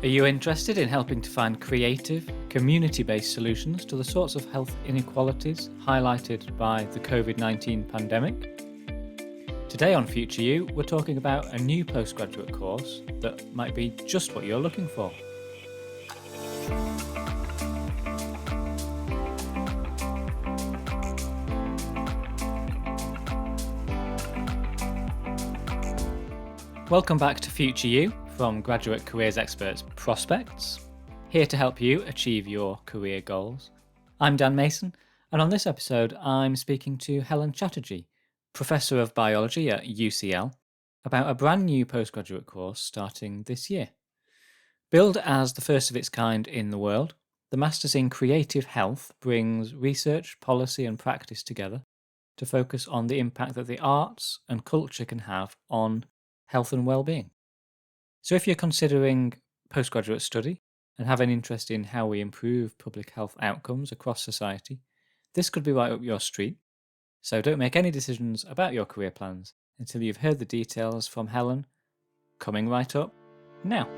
Are you interested in helping to find creative, community-based solutions to the sorts of health inequalities highlighted by the COVID-19 pandemic? Today on Future You, we're talking about a new postgraduate course that might be just what you're looking for. Welcome back to Future You from Graduate Careers Experts Prospects, here to help you achieve your career goals. I'm Dan Mason, and on this episode I'm speaking to Helen Chatterjee, Professor of Biology at UCL, about a brand new postgraduate course starting this year. Billed as the first of its kind in the world, the Masters in Creative Health brings research, policy and practice together to focus on the impact that the arts and culture can have on health and well-being. So if you're considering postgraduate study and have an interest in how we improve public health outcomes across society, this could be right up your street. So don't make any decisions about your career plans until you've heard the details from Helen, coming right up now.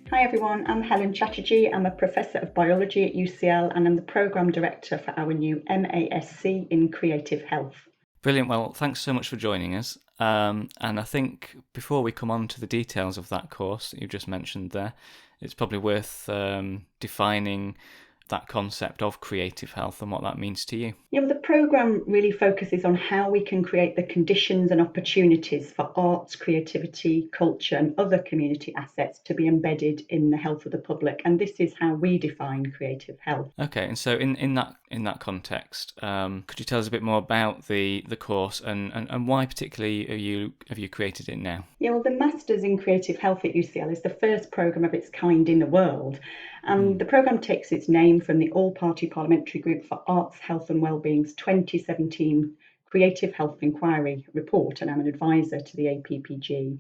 Hi everyone, I'm Helen Chatterjee. I'm a Professor of Biology at UCL and I'm the Programme Director for our new MASc in Creative Health. Brilliant. Well, thanks so much for joining us. And I think before we come on to the details of that course that you just mentioned there, it's probably worth defining that concept of creative health and what that means to you. Yeah, well, the programme really focuses on how we can create the conditions and opportunities for arts, creativity, culture and other community assets to be embedded in the health of the public. And this is how we define creative health. Okay, and so in that context, could you tell us a bit more about the course and why particularly have you created it now? Yeah, well, the Masters in Creative Health at UCL is the first programme of its kind in the world. And the programme takes its name from the All-Party Parliamentary Group for Arts, Health and Wellbeing's 2017 Creative Health Inquiry report, and I'm an advisor to the APPG.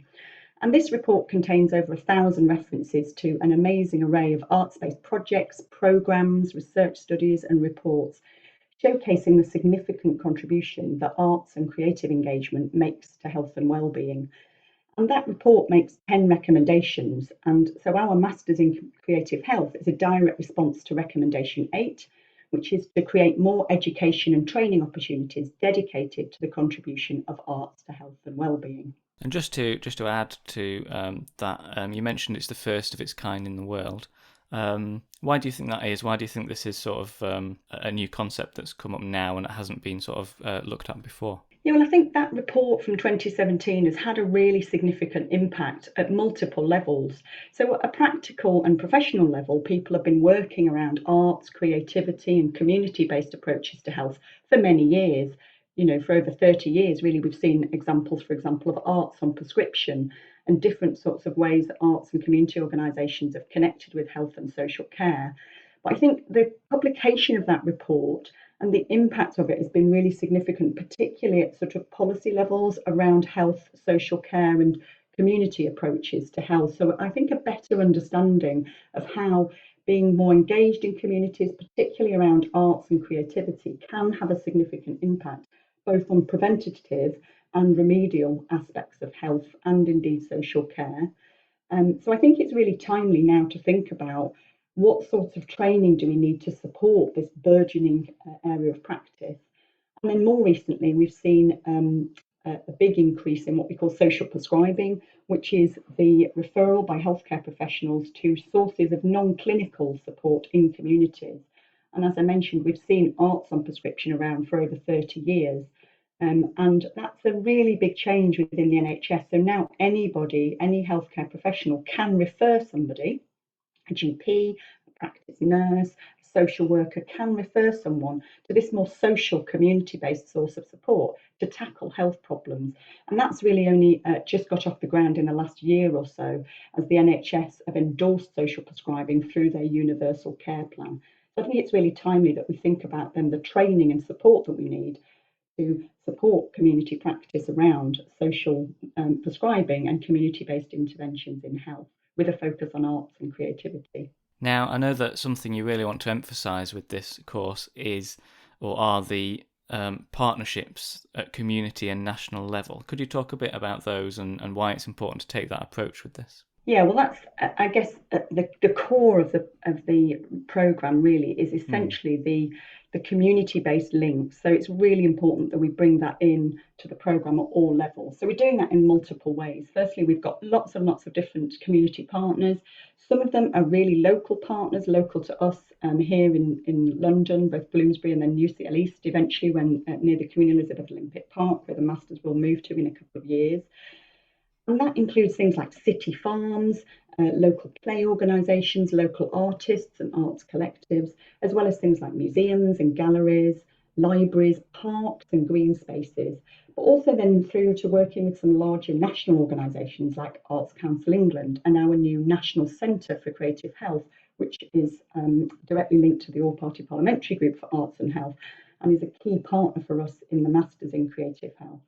And this report contains over 1,000 references to an amazing array of arts-based projects, programmes, research studies and reports, showcasing the significant contribution that arts and creative engagement makes to health and wellbeing. And that report makes 10 recommendations. And so our Masters in Creative Health is a direct response to recommendation 8, which is to create more education and training opportunities dedicated to the contribution of arts to health and wellbeing. And just to add to that, you mentioned it's the first of its kind in the world. Why do you think that is? Why do you think this is sort of a new concept that's come up now and it hasn't been sort of looked at before? Yeah, well, I think that report from 2017 has had a really significant impact at multiple levels. So at a practical and professional level, people have been working around arts, creativity and community-based approaches to health for many years. You know, for over 30 years, really, we've seen examples, for example, of arts on prescription and different sorts of ways that arts and community organisations have connected with health and social care. But I think the publication of that report and the impact of it has been really significant, particularly at sort of policy levels around health, social care and community approaches to health. So I think a better understanding of how being more engaged in communities, particularly around arts and creativity, can have a significant impact, both on preventative and remedial aspects of health and indeed social care. So I think it's really timely now to think about what sorts of training do we need to support this burgeoning area of practice. And then more recently, we've seen a big increase in what we call social prescribing, which is the referral by healthcare professionals to sources of non-clinical support in communities. And as I mentioned, we've seen arts on prescription around for over 30 years. And that's a really big change within the NHS. So now anybody, any healthcare professional can refer somebody, a GP, a practice nurse, a social worker can refer someone to this more social community-based source of support to tackle health problems. And that's really only just got off the ground in the last year or so as the NHS have endorsed social prescribing through their universal care plan. So I think it's really timely that we think about then the training and support that we need to support community practice around social prescribing and community-based interventions in health, with a focus on arts and creativity. Now, I know that something you really want to emphasise with this course are the partnerships at community and national level. Could you talk a bit about those and why it's important to take that approach with this? Yeah, well, that's I guess the core of the program really is essentially the community-based links. So it's really important that we bring that in to the program at all levels. So we're doing that in multiple ways. Firstly, we've got lots and lots of different community partners. Some of them are really local partners, local to us here in London, both Bloomsbury and then UCL East eventually, when near the Queen Elizabeth Olympic Park, where the Masters will move to in a couple of years. And that includes things like city farms, local play organisations, local artists and arts collectives, as well as things like museums and galleries, libraries, parks and green spaces, but also then through to working with some larger national organisations like Arts Council England and our new National Centre for Creative Health, which is directly linked to the All-Party Parliamentary Group for Arts and Health and is a key partner for us in the Masters in Creative Health.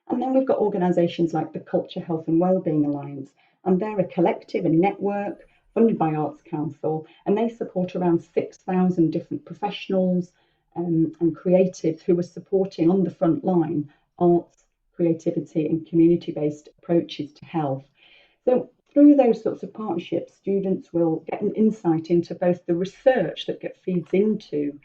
And then we've got organisations like the Culture, Health and Wellbeing Alliance, and they're a collective, a network funded by Arts Council, and they support around 6,000 different professionals and creatives who are supporting on the front line arts, creativity and community-based approaches to health. So through those sorts of partnerships, students will get an insight into both the research that feeds into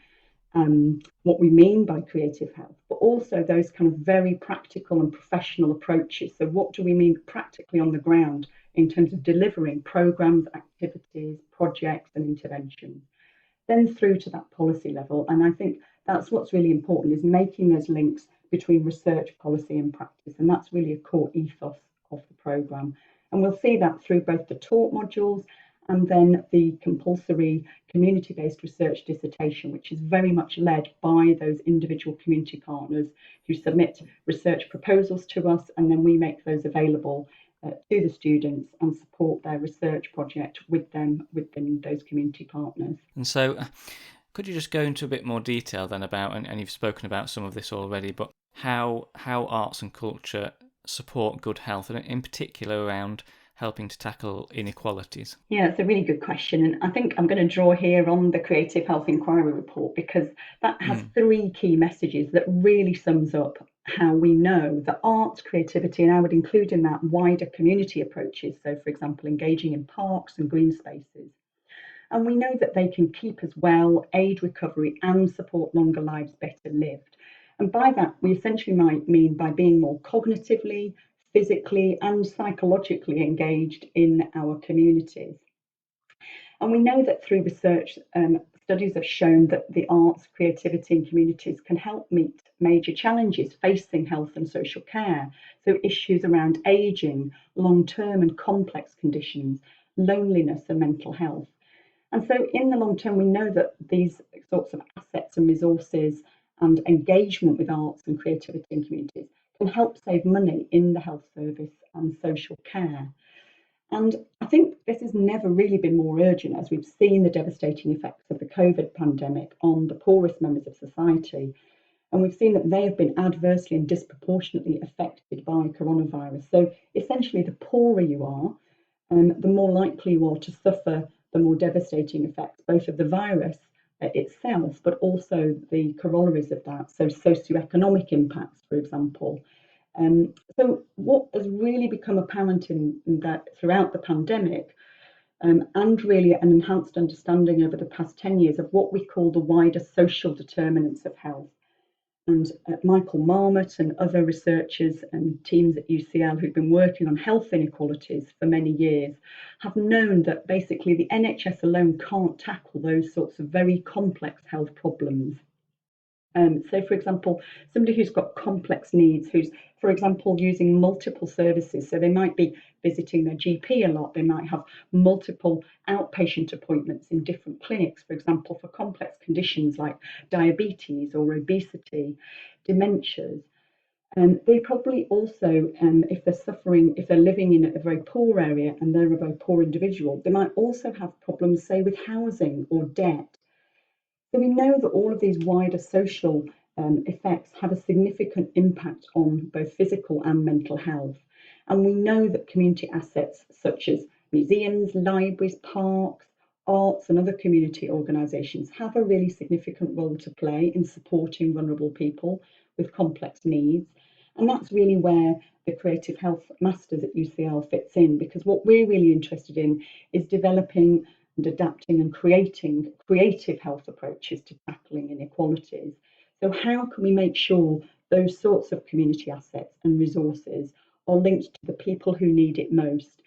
what we mean by creative health, but also those kind of very practical and professional approaches. So what do we mean practically on the ground in terms of delivering programs, activities, projects and interventions, then through to that policy level. And I think that's what's really important, is making those links between research, policy and practice. And that's really a core ethos of the programme. And we'll see that through both the taught modules and then the compulsory community-based research dissertation, which is very much led by those individual community partners who submit research proposals to us, and then we make those available to the students and support their research project with them within those community partners. And so could you just go into a bit more detail then about, and you've spoken about some of this already, but how arts and culture support good health, and in particular around helping to tackle inequalities? Yeah, it's a really good question. And I think I'm going to draw here on the Creative Health Inquiry report, because that has three key messages that really sums up how we know that arts, creativity, and I would include in that wider community approaches. So, for example, engaging in parks and green spaces. And we know that they can keep us well, aid recovery, and support longer lives better lived. And by that, we essentially might mean by being more cognitively, physically and psychologically engaged in our communities. And we know that through research, studies have shown that the arts, creativity and communities can help meet major challenges facing health and social care. So issues around ageing, long-term and complex conditions, loneliness and mental health. And so in the long term, we know that these sorts of assets and resources and engagement with arts and creativity and communities can help save money in the health service and social care. And I think this has never really been more urgent, as we've seen the devastating effects of the COVID pandemic on the poorest members of society. And we've seen that they have been adversely and disproportionately affected by coronavirus. So essentially, the poorer you are, the more likely you are to suffer the more devastating effects, both of the virus itself, but also the corollaries of that. So socioeconomic impacts, for example. So what has really become apparent in that throughout the pandemic, and really an enhanced understanding over the past 10 years of what we call the wider social determinants of health. And Michael Marmot and other researchers and teams at UCL who've been working on health inequalities for many years have known that basically the NHS alone can't tackle those sorts of very complex health problems. So, for example, somebody who's got complex needs, who's, for example, using multiple services. So they might be visiting their GP a lot. They might have multiple outpatient appointments in different clinics, for example, for complex conditions like diabetes or obesity, dementias. They probably also, if they're suffering, if they're living in a very poor area and they're a very poor individual, they might also have problems, say, with housing or debt. So we know that all of these wider social effects have a significant impact on both physical and mental health. And we know that community assets such as museums, libraries, parks, arts and other community organisations have a really significant role to play in supporting vulnerable people with complex needs. And that's really where the Creative Health Masters at UCL fits in, because what we're really interested in is developing and adapting and creating creative health approaches to tackling inequalities. So how can we make sure those sorts of community assets and resources are linked to the people who need it most?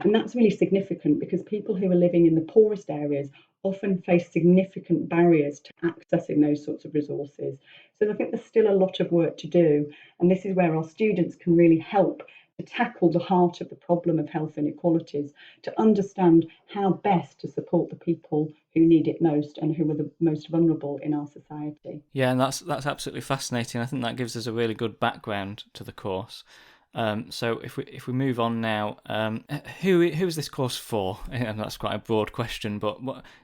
And that's really significant because people who are living in the poorest areas often face significant barriers to accessing those sorts of resources. So I think there's still a lot of work to do, and this is where our students can really help to tackle the heart of the problem of health inequalities, to understand how best to support the people who need it most and who are the most vulnerable in our society. Yeah, and that's absolutely fascinating. I think that gives us a really good background to the course. So if we move on now, who is this course for? And that's quite a broad question, but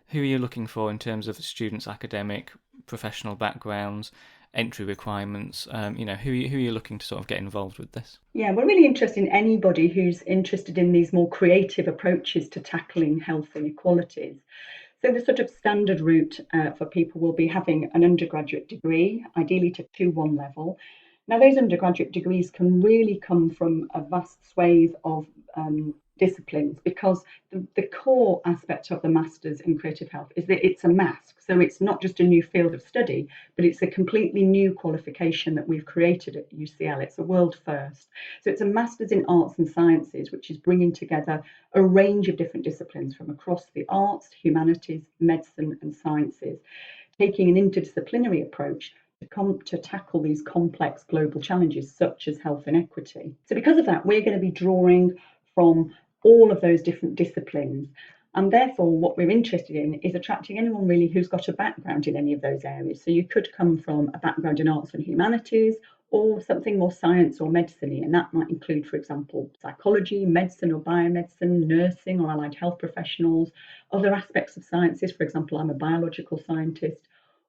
who are you looking for in terms of students' academic, professional backgrounds, entry requirements? Who are you looking to sort of get involved with this? Yeah, we're really interested in anybody who's interested in these more creative approaches to tackling health inequalities. So the sort of standard route for people will be having an undergraduate degree, ideally to 2-1 level. Now, those undergraduate degrees can really come from a vast swathe of disciplines, because the core aspect of the Masters in Creative Health is that it's a MASc. So it's not just a new field of study, but it's a completely new qualification that we've created at UCL. It's a world first. So it's a Masters in Arts and Sciences, which is bringing together a range of different disciplines from across the arts, humanities, medicine, and sciences, taking an interdisciplinary approach to tackle these complex global challenges such as health inequity. So because of that, we're going to be drawing from all of those different disciplines. And therefore, what we're interested in is attracting anyone really who's got a background in any of those areas. So you could come from a background in arts and humanities, or something more science or medicine-y, and that might include, for example, psychology, medicine or biomedicine, nursing or allied health professionals, other aspects of sciences. For example, I'm a biological scientist,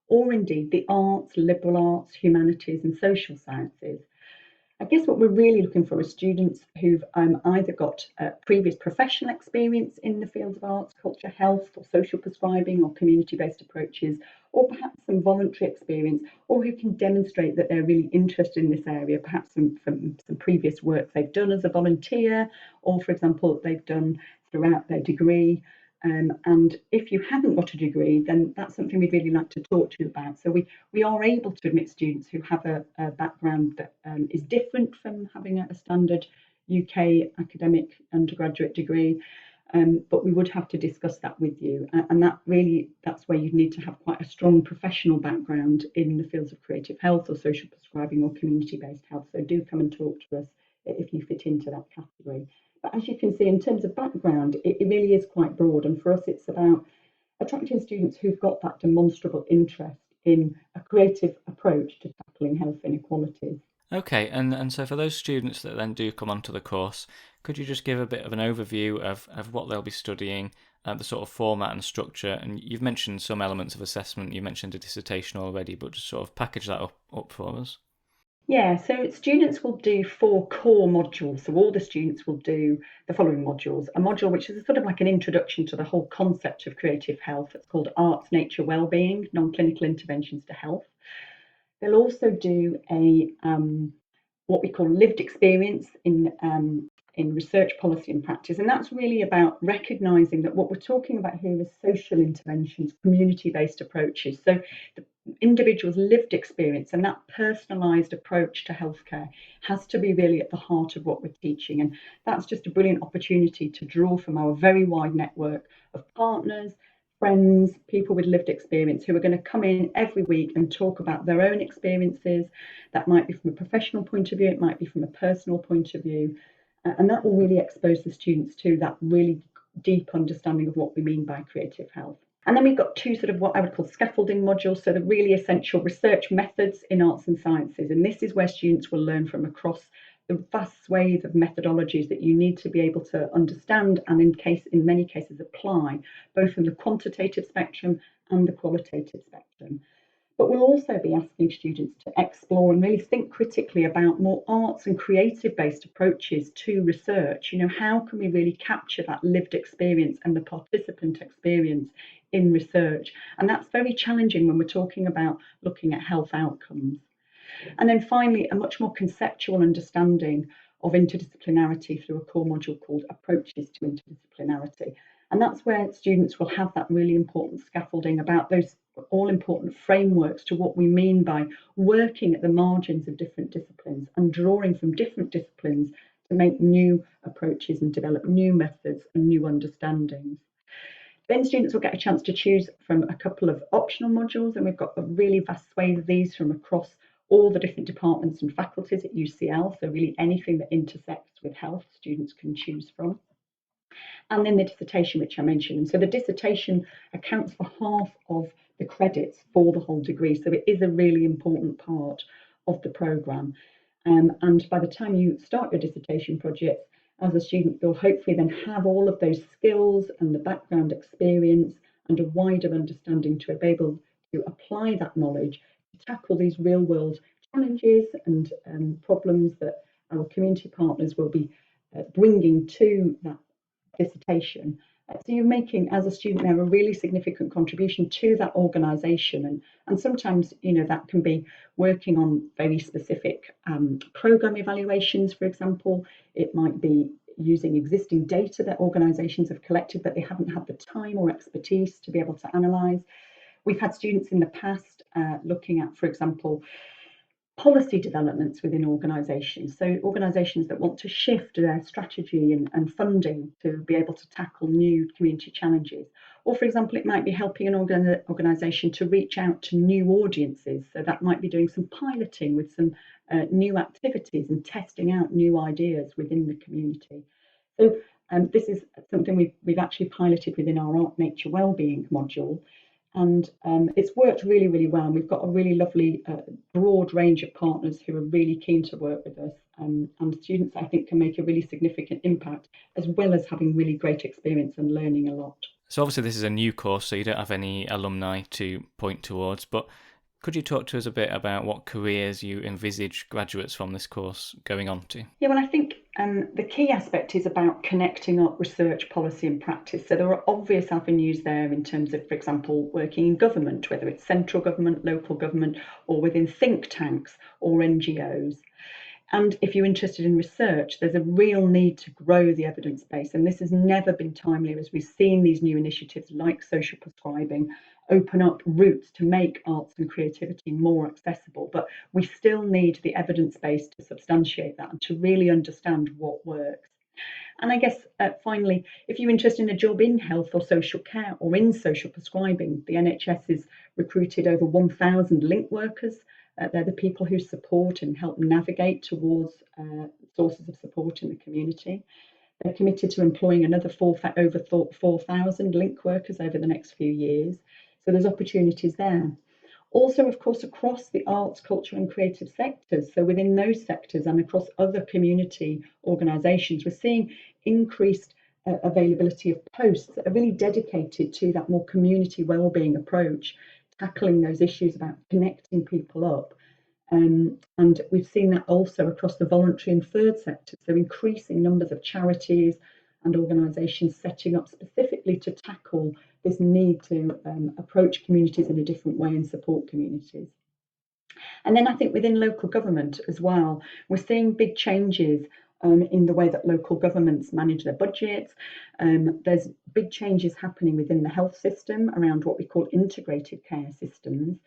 or indeed the arts, liberal arts, humanities and social sciences. I guess what we're really looking for is students who've either got previous professional experience in the fields of arts, culture, health, or social prescribing, or community-based approaches, or perhaps some voluntary experience, or who can demonstrate that they're really interested in this area, perhaps from some previous work they've done as a volunteer, or, for example, they've done throughout their degree. And if you haven't got a degree, then that's something we'd really like to talk to you about. So we are able to admit students who have a background that is different from having a standard UK academic undergraduate degree, but we would have to discuss that with you. And that's where you'd need to have quite a strong professional background in the fields of creative health or social prescribing or community-based health. So do come and talk to us if you fit into that category. But as you can see, in terms of background, it really is quite broad. And for us, it's about attracting students who've got that demonstrable interest in a creative approach to tackling health inequalities. Okay, and so for those students that then do come onto the course, could you just give a bit of an overview of what they'll be studying, the sort of format and structure? And you've mentioned some elements of assessment, you mentioned a dissertation already, but just sort of package that up for us. Yeah, so students will do 4 core modules. So all the students will do the following modules. A module which is sort of like an introduction to the whole concept of creative health. It's called Arts, Nature, Wellbeing, Non-Clinical Interventions to Health. They'll also do a what we call lived experience in research policy and practice. And that's really about recognising that what we're talking about here is social interventions, community-based approaches. So the individual's lived experience and that personalised approach to healthcare has to be really at the heart of what we're teaching. And that's just a brilliant opportunity to draw from our very wide network of partners, friends, people with lived experience who are going to come in every week and talk about their own experiences. That might be from a professional point of view, it might be from a personal point of view. And that will really expose the students to that really deep understanding of what we mean by creative health. And then we've got 2 sort of what I would call scaffolding modules, so the really essential research methods in arts and sciences. And this is where students will learn from across the vast swathe of methodologies that you need to be able to understand and in many cases apply, both from the quantitative spectrum and the qualitative spectrum. But we'll also be asking students to explore and really think critically about more arts and creative based approaches to research. How can we really capture that lived experience and the participant experience in research? And that's very challenging when we're talking about looking at health outcomes. And then finally, a much more conceptual understanding of interdisciplinarity through a core module called Approaches to Interdisciplinarity. And that's where students will have that really important scaffolding about those all important frameworks to what we mean by working at the margins of different disciplines and drawing from different disciplines to make new approaches and develop new methods and new understandings. Then students will get a chance to choose from a couple of optional modules, and we've got a really vast swathe of these from across all the different departments and faculties at UCL, so really anything that intersects with health students can choose from. And then the dissertation, which I mentioned. And so the dissertation accounts for half of the credits for the whole degree, so it is a really important part of the programme. And by the time you start your dissertation project, as a student, you'll hopefully then have all of those skills and the background experience and a wider understanding to be able to apply that knowledge to tackle these real world challenges and problems that our community partners will be bringing to that dissertation. So you're making, as a student there, a really significant contribution to that organisation. And sometimes, that can be working on very specific programme evaluations, for example. It might be using existing data that organisations have collected, but they haven't had the time or expertise to be able to analyse. We've had students in the past looking at, for example, policy developments within organisations. So organisations that want to shift their strategy and funding to be able to tackle new community challenges. Or, for example, it might be helping an organisation to reach out to new audiences. So that might be doing some piloting with some new activities and testing out new ideas within the community. So this is something we've actually piloted within our Art, Nature, Wellbeing module. And it's worked really, really well. And we've got a really lovely broad range of partners who are really keen to work with us. And students, I think, can make a really significant impact, as well as having really great experience and learning a lot. So obviously this is a new course, so you don't have any alumni to point towards, but could you talk to us a bit about what careers you envisage graduates from this course going on to? Yeah, well, I think the key aspect is about connecting up research, policy and practice. So there are obvious avenues there in terms of, for example, working in government, whether it's central government, local government, or within think tanks or NGOs. And if you're interested in research, there's a real need to grow the evidence base. And this has never been timelier as we've seen these new initiatives like social prescribing open up routes to make arts and creativity more accessible. But we still need the evidence base to substantiate that and to really understand what works. And I guess finally, if you're interested in a job in health or social care or in social prescribing, the NHS has recruited over 1,000 link workers. They're the people who support and help navigate towards sources of support in the community. They're committed to employing another over 4,000 link workers over the next few years. So there's opportunities there. Also, of course, across the arts, culture and creative sectors. So within those sectors and across other community organisations, we're seeing increased availability of posts that are really dedicated to that more community wellbeing approach, tackling those issues about connecting people up. And we've seen that also across the voluntary and third sector, so increasing numbers of charities and organisations setting up specifically to tackle this need to approach communities in a different way and support communities. And then I think within local government as well, we're seeing big changes in the way that local governments manage their budgets. There's big changes happening within the health system around what we call integrated care systems.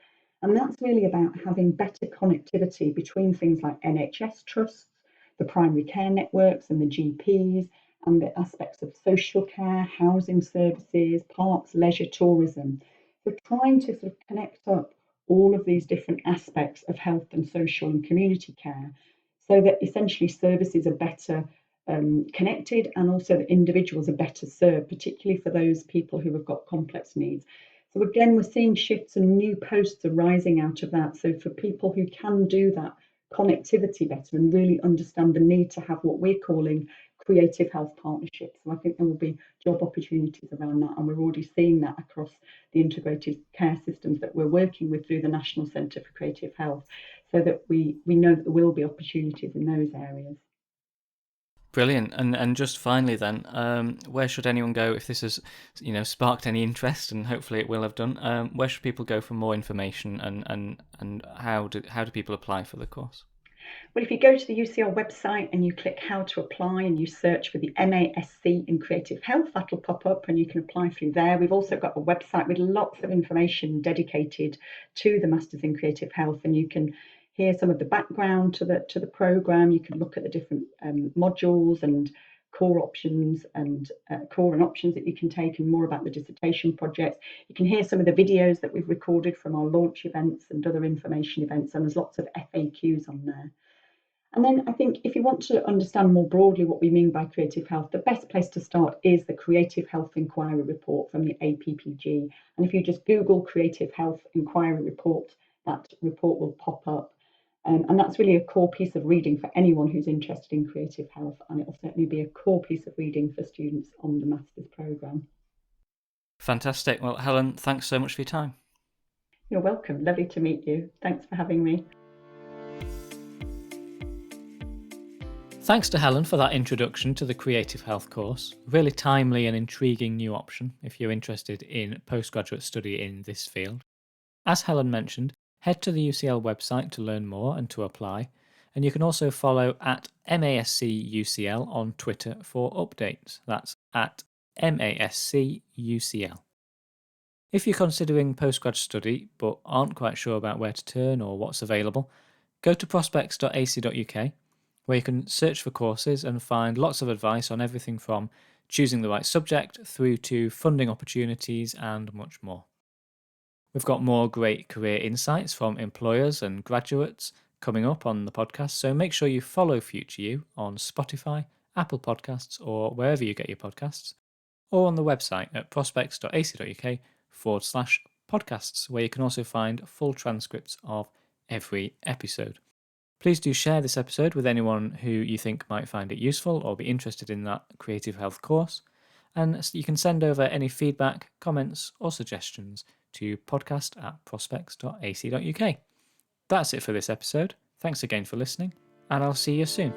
And that's really about having better connectivity between things like NHS trusts, the primary care networks and the GPs, and the aspects of social care, housing services, parks, leisure, tourism. So trying to sort of connect up all of these different aspects of health and social and community care so that essentially services are better connected and also that individuals are better served, particularly for those people who have got complex needs. So again, we're seeing shifts and new posts arising out of that. So for people who can do that connectivity better and really understand the need to have what we're calling creative health partnerships. So I think there will be job opportunities around that, and we're already seeing that across the integrated care systems that we're working with through the National Centre for Creative Health, so that we know that there will be opportunities in those areas. Brilliant. And just finally then, where should anyone go if this has, sparked any interest, and hopefully it will have done? Where should people go for more information, and how do people apply for the course? Well, if you go to the UCL website and you click how to apply and you search for the MASc in Creative Health, that'll pop up and you can apply through there. We've also got a website with lots of information dedicated to the Masters in Creative Health, and you can hear some of the background to the programme. You can look at the different modules and core options and core and options that you can take, and more about the dissertation projects. You can hear some of the videos that we've recorded from our launch events and other information events, and there's lots of FAQs on there. And then I think if you want to understand more broadly what we mean by creative health, the best place to start is the Creative Health Inquiry Report from the APPG. And if you just Google Creative Health Inquiry Report, that report will pop up. And that's really a core piece of reading for anyone who's interested in creative health. And it'll certainly be a core piece of reading for students on the Masters programme. Fantastic. Well, Helen, thanks so much for your time. You're welcome. Lovely to meet you. Thanks for having me. Thanks to Helen for that introduction to the Creative Health course. Really timely and intriguing new option if you're interested in postgraduate study in this field. As Helen mentioned, head to the UCL website to learn more and to apply, and you can also follow at MASc UCL on Twitter for updates. That's at MASc UCL. If you're considering postgrad study but aren't quite sure about where to turn or what's available, go to prospects.ac.uk, where you can search for courses and find lots of advice on everything from choosing the right subject through to funding opportunities and much more. We've got more great career insights from employers and graduates coming up on the podcast, so make sure you follow Future You on Spotify, Apple Podcasts, or wherever you get your podcasts, or on the website at prospects.ac.uk/podcasts, where you can also find full transcripts of every episode. Please do share this episode with anyone who you think might find it useful or be interested in that creative health course. And you can send over any feedback, comments, or suggestions to podcast@prospects.ac.uk. That's it for this episode. Thanks again for listening, and I'll see you soon.